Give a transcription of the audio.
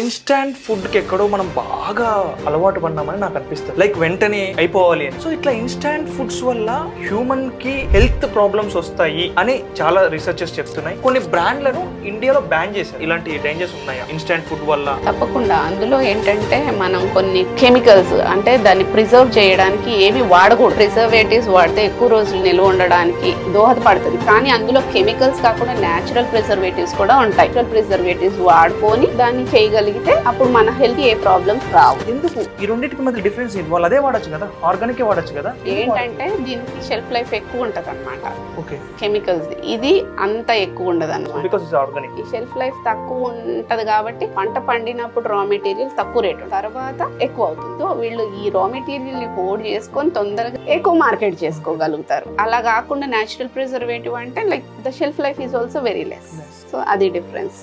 Instant food కి ఎక్కడో మనం బాగా అలవాటు పడినామని నాకు అనిపిస్తుంది. లైక్ వెంటనే అయిపోవాలి అని. సో ఇట్లా ఇన్స్టాంట్ ఫుడ్స్ వల్ల హ్యూమన్ కి హెల్త్ ప్రాబ్లమ్స్ వస్తాయి అని చాలా రీసెర్చెస్ చెప్తున్నాయి. కొన్ని బ్రాండ్లను ఇండియాలో బ్యాన్ చేశారు. ఇలాంటి డేంజర్స్ ఉన్నాయా ఇన్స్టాంట్ ఫుడ్ వల్ల? తప్పకుండా. అందులో ఏంటంటే మనం కొన్ని కెమికల్స్ అంటే దాన్ని ప్రిజర్వ్ చేయడానికి ఏమి వాడకూడదు. ప్రిజర్వేటివ్స్ వాడితే ఎక్కువ రోజులు నిల్వ ఉండడానికి దోహదపడుతుంది. కానీ అందులో కెమికల్స్ కాకుండా న్యాచురల్ ప్రిజర్వేటివ్స్ కూడా ఉంటాయి. న్యాచురల్ ప్రిజర్వేటివ్స్ వాడుకొని దాన్ని చేయగలిగితే అప్పుడు మన హెల్త్ ఏ ప్రాబ్లమ్స్ రావు. ఎందుకు ఈ రెండింటికి మధ్య డిఫరెన్స్ ఏంటి? వాళ్ళు అదే వాడచ్చు కదా, ఆర్గానిక్ వాడచ్చు కదా. ఏంటంటే దీనికి షెల్ఫ్ లైఫ్ ఎక్కువ ఉంటది అనమాట. ఓకే, కెమికల్స్ ఇది అంత ఎక్కువ ఉండదు అనమాట. Because it's organic. ఈ షెల్ఫ్ లైఫ్ తక్కువ ఉంటది కాబట్టి పంట పండినప్పుడు రా మెటీరియల్ తక్కువ రేటు తర్వాత ఎక్కువ అవుతుంది. సో వీళ్ళు ఈ రా మెటీరియల్ ని హోల్డ్ చేసుకొని తొందరగా ఎక్కువ మార్కెట్ చేసుకోగలుగుతారు. అలా కాకుండా న్యాచురల్ ప్రిజర్వేటివ్ అంటే like the shelf life is also very less. So అది డిఫరెన్స్.